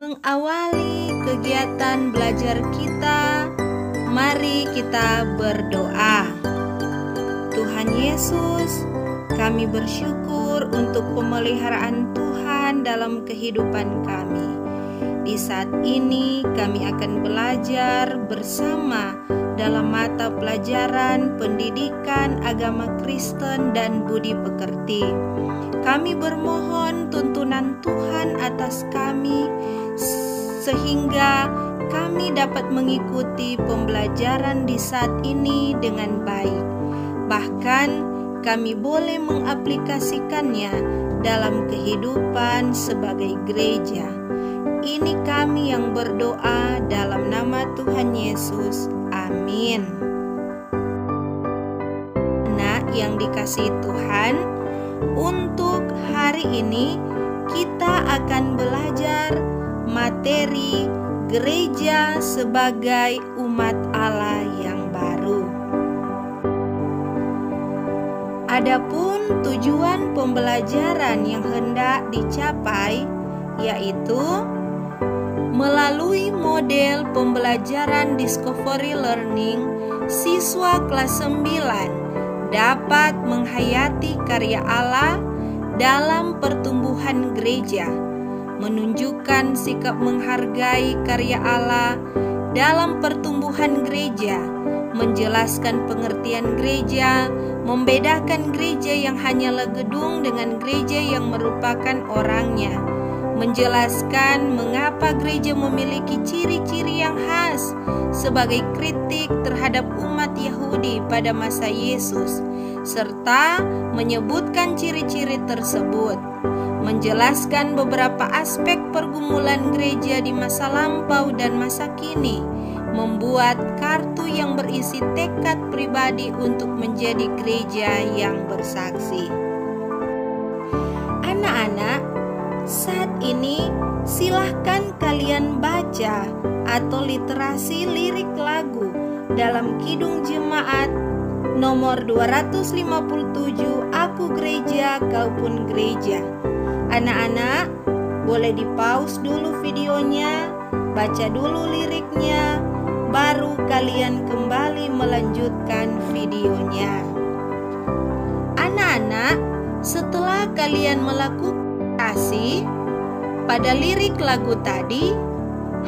mengawali kegiatan belajar kita, mari kita berdoa. Tuhan Yesus, kami bersyukur untuk pemeliharaan Tuhan dalam kehidupan kami. Di saat ini kami akan belajar bersama dalam mata pelajaran pendidikan agama Kristen dan budi pekerti. Kami bermohon tuntunan Tuhan atas kami sehingga kami dapat mengikuti pembelajaran di saat ini dengan baik. Bahkan kami boleh mengaplikasikannya dalam kehidupan sebagai gereja. Ini kami yang berdoa dalam nama Tuhan Yesus. Amin. Anak yang dikasihi Tuhan, untuk hari ini kita akan belajar materi gereja sebagai umat Allah yang baru. Adapun tujuan pembelajaran yang hendak dicapai yaitu melalui model pembelajaran Discovery Learning, siswa kelas 9 dapat menghayati karya Allah dalam pertumbuhan gereja, menunjukkan sikap menghargai karya Allah dalam pertumbuhan gereja, menjelaskan pengertian gereja, membedakan gereja yang hanyalah gedung dengan gereja yang merupakan orangnya, menjelaskan mengapa gereja memiliki ciri-ciri yang khas sebagai kritik terhadap umat Yahudi pada masa Yesus, serta menyebutkan ciri-ciri tersebut, menjelaskan beberapa aspek pergumulan gereja di masa lampau dan masa kini, membuat kartu yang berisi tekad pribadi untuk menjadi gereja yang bersaksi. Anak-anak, saat ini silahkan kalian baca atau literasi lirik lagu dalam Kidung Jemaat nomor 257, Aku Gereja, Kau Pun Gereja. Anak-anak, boleh di-pause dulu videonya, baca dulu liriknya, baru kalian kembali melanjutkan videonya. Anak-anak, setelah kalian melakukan pada lirik lagu tadi,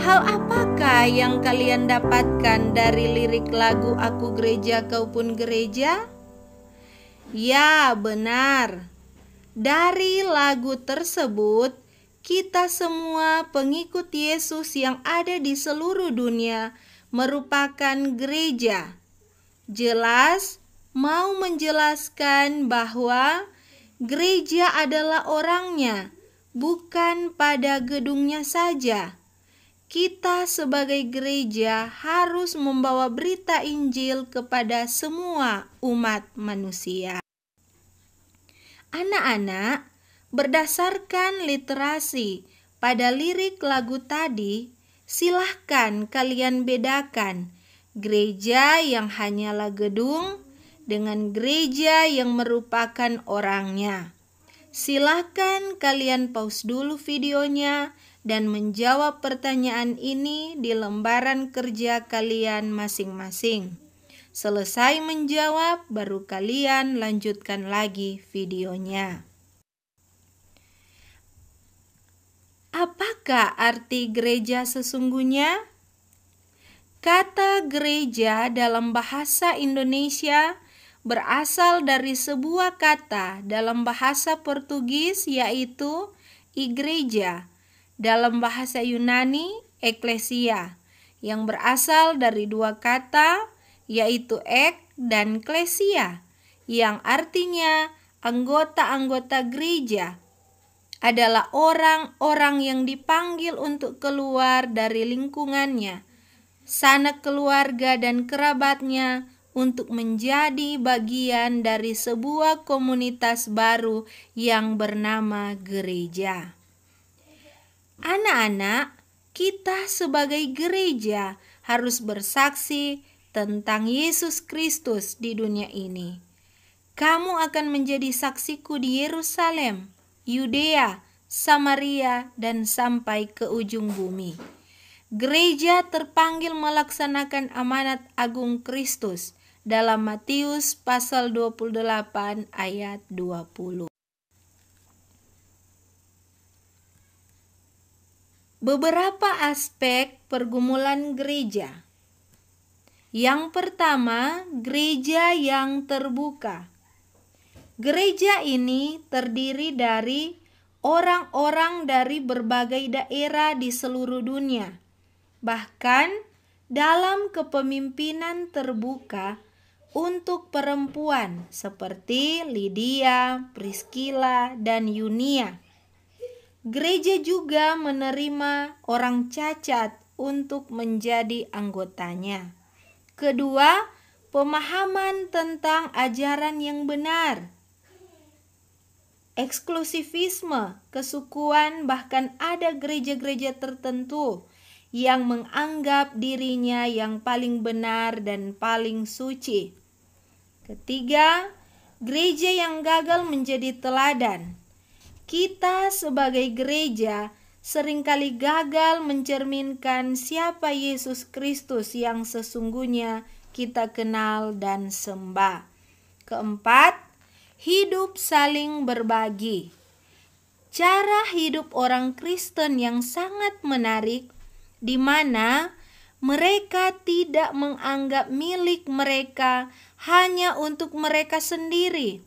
hal apakah yang kalian dapatkan dari lirik lagu Aku Gereja Kau Pun Gereja? Ya, benar. Dari lagu tersebut, kita semua pengikut Yesus yang ada di seluruh dunia merupakan gereja. Jelas mau menjelaskan bahwa gereja adalah orangnya, bukan pada gedungnya saja. Kita sebagai gereja harus membawa berita Injil kepada semua umat manusia. Anak-anak, berdasarkan literasi pada lirik lagu tadi, silahkan kalian bedakan gereja yang hanyalah gedung dengan gereja yang merupakan orangnya. Silahkan kalian pause dulu videonya dan menjawab pertanyaan ini di lembaran kerja kalian masing-masing. Selesai menjawab, baru kalian lanjutkan lagi videonya. Apakah arti gereja sesungguhnya? Kata gereja dalam bahasa Indonesia berasal dari sebuah kata dalam bahasa Portugis yaitu igreja, dalam bahasa Yunani eklesia, yang berasal dari dua kata yaitu ek dan klesia, yang artinya anggota-anggota gereja adalah orang-orang yang dipanggil untuk keluar dari lingkungannya, sanak keluarga dan kerabatnya, untuk menjadi bagian dari sebuah komunitas baru yang bernama gereja. Anak-anak, kita sebagai gereja harus bersaksi tentang Yesus Kristus di dunia ini. Kamu akan menjadi saksiku di Yerusalem, Yudea, Samaria, dan sampai ke ujung bumi. Gereja terpanggil melaksanakan amanat agung Kristus dalam Matius pasal 28 ayat 20. Beberapa aspek pergumulan gereja. Yang pertama, gereja yang terbuka. Gereja ini terdiri dari orang-orang dari berbagai daerah di seluruh dunia. Bahkan dalam kepemimpinan terbuka untuk perempuan seperti Lydia, Priscilla, dan Yunia. Gereja juga menerima orang cacat untuk menjadi anggotanya. Kedua, pemahaman tentang ajaran yang benar. Eksklusivisme, kesukuan, bahkan ada gereja-gereja tertentu yang menganggap dirinya yang paling benar dan paling suci. Ketiga, gereja yang gagal menjadi teladan. Kita sebagai gereja seringkali gagal mencerminkan siapa Yesus Kristus yang sesungguhnya kita kenal dan sembah. Keempat, hidup saling berbagi. Cara hidup orang Kristen yang sangat menarik, di mana mereka tidak menganggap milik mereka hanya untuk mereka sendiri.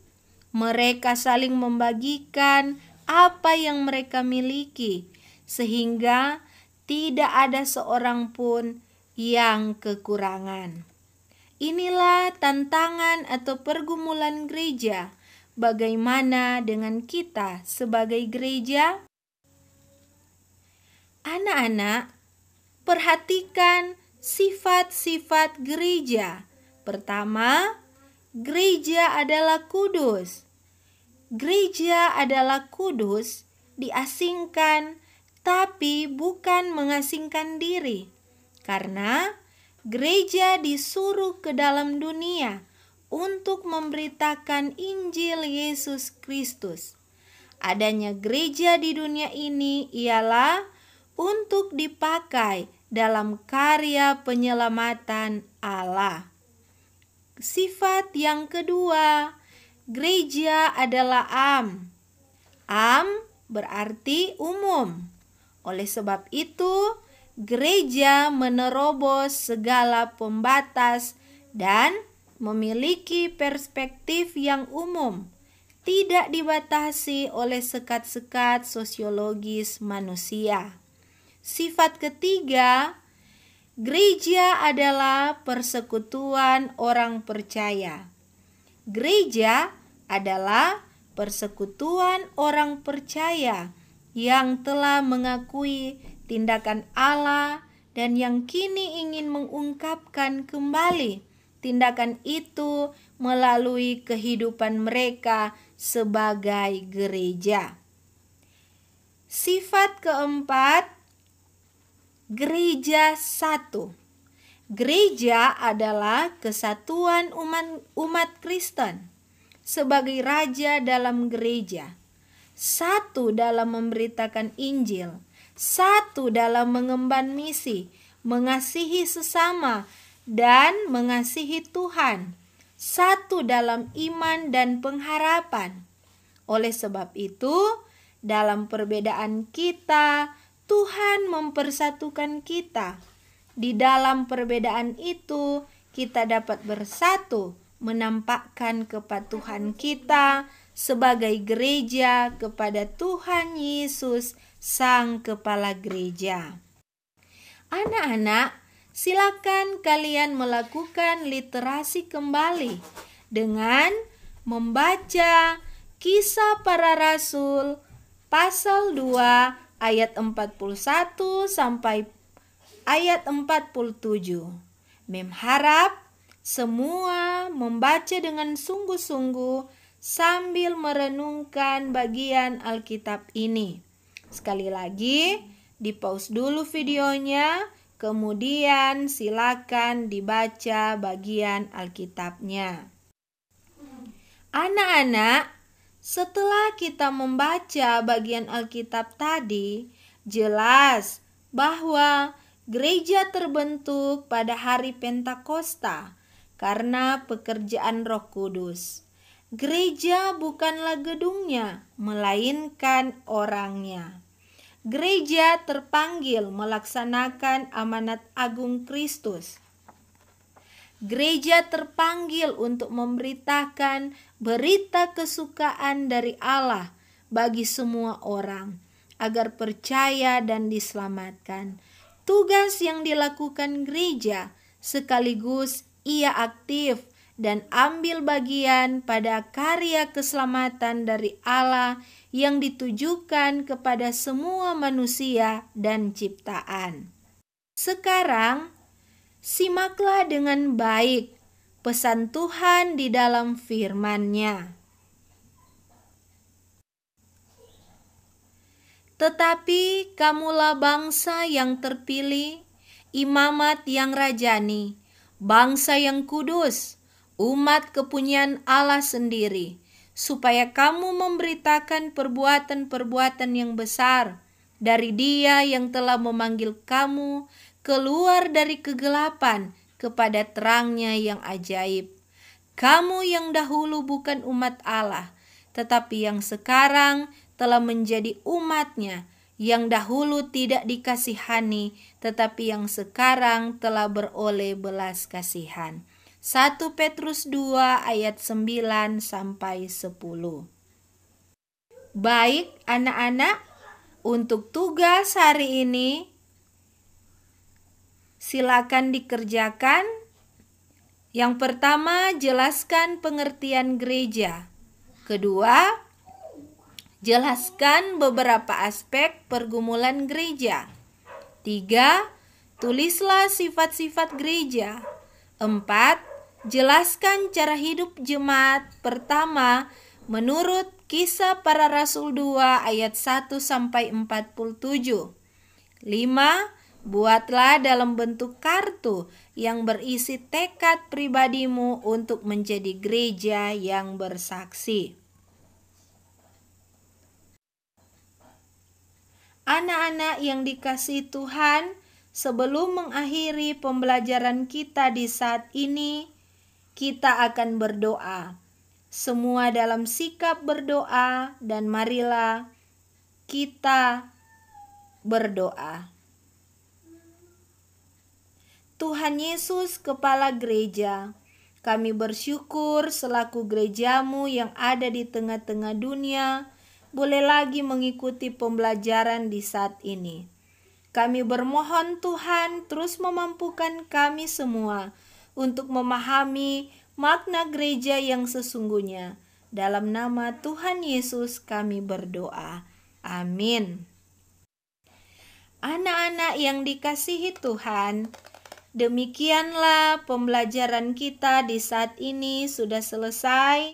Mereka saling membagikan apa yang mereka miliki, sehingga tidak ada seorang pun yang kekurangan. Inilah tantangan atau pergumulan gereja. Bagaimana dengan kita sebagai gereja? Anak-anak, perhatikan sifat-sifat gereja. Pertama, gereja adalah kudus. Gereja adalah kudus, diasingkan, tapi bukan mengasingkan diri. Karena gereja disuruh ke dalam dunia untuk memberitakan Injil Yesus Kristus. Adanya gereja di dunia ini ialah untuk dipakai dalam karya penyelamatan Allah. Sifat yang kedua, gereja adalah am. Am berarti umum. Oleh sebab itu, gereja menerobos segala pembatas dan memiliki perspektif yang umum, tidak dibatasi oleh sekat-sekat sosiologis manusia. Sifat ketiga, gereja adalah persekutuan orang percaya. Gereja adalah persekutuan orang percaya yang telah mengakui tindakan Allah dan yang kini ingin mengungkapkan kembali tindakan itu melalui kehidupan mereka sebagai gereja. Sifat keempat, gereja satu. Gereja adalah kesatuan umat Kristen sebagai raja dalam gereja. Satu dalam memberitakan Injil, satu dalam mengemban misi, mengasihi sesama, dan mengasihi Tuhan. Satu dalam iman dan pengharapan. Oleh sebab itu, dalam perbedaan kita, Tuhan mempersatukan kita. Di dalam perbedaan itu, kita dapat bersatu, menampakkan kepatuhan kita sebagai gereja kepada Tuhan Yesus, Sang Kepala Gereja. Anak-anak, silakan kalian melakukan literasi kembali dengan membaca Kisah Para Rasul pasal 2 ayat 41 sampai ayat 47. Mem harap semua membaca dengan sungguh-sungguh sambil merenungkan bagian Alkitab ini. Sekali lagi, di-pause dulu videonya, kemudian silakan dibaca bagian Alkitabnya. Anak-anak, Setelah kita membaca bagian Alkitab tadi, jelas bahwa gereja terbentuk pada hari Pentakosta karena pekerjaan Roh Kudus. Gereja bukanlah gedungnya, melainkan orangnya. Gereja terpanggil melaksanakan amanat agung Kristus. Gereja terpanggil untuk memberitakan berita kesukaan dari Allah bagi semua orang, agar percaya dan diselamatkan. Tugas yang dilakukan gereja sekaligus ia aktif dan ambil bagian pada karya keselamatan dari Allah yang ditujukan kepada semua manusia dan ciptaan. Sekarang, simaklah dengan baik pesan Tuhan di dalam firman-Nya. Tetapi kamulah bangsa yang terpilih, imamat yang rajani, bangsa yang kudus, umat kepunyaan Allah sendiri, supaya kamu memberitakan perbuatan-perbuatan yang besar dari Dia yang telah memanggil kamu keluar dari kegelapan kepada terang-Nya yang ajaib. Kamu yang dahulu bukan umat Allah, tetapi yang sekarang telah menjadi umat-Nya, yang dahulu tidak dikasihani, tetapi yang sekarang telah beroleh belas kasihan. 1 Petrus 2 ayat 9 sampai 10. Baik anak-anak, untuk tugas hari ini silakan dikerjakan. Yang pertama, jelaskan pengertian gereja. Kedua, jelaskan beberapa aspek pergumulan gereja. 3, tulislah sifat-sifat gereja. 4, jelaskan cara hidup jemaat pertama menurut Kisah Para Rasul 2 ayat 1 sampai 47. 5, buatlah dalam bentuk kartu yang berisi tekad pribadimu untuk menjadi gereja yang bersaksi. Anak-anak yang dikasihi Tuhan, sebelum mengakhiri pembelajaran kita di saat ini, kita akan berdoa. Semua dalam sikap berdoa, dan marilah kita berdoa. Tuhan Yesus, Kepala Gereja, kami bersyukur selaku gerejamu yang ada di tengah-tengah dunia, boleh lagi mengikuti pembelajaran di saat ini. Kami bermohon Tuhan terus memampukan kami semua untuk memahami makna gereja yang sesungguhnya. Dalam nama Tuhan Yesus kami berdoa. Amin. Anak-anak yang dikasihi Tuhan, demikianlah pembelajaran kita di saat ini sudah selesai.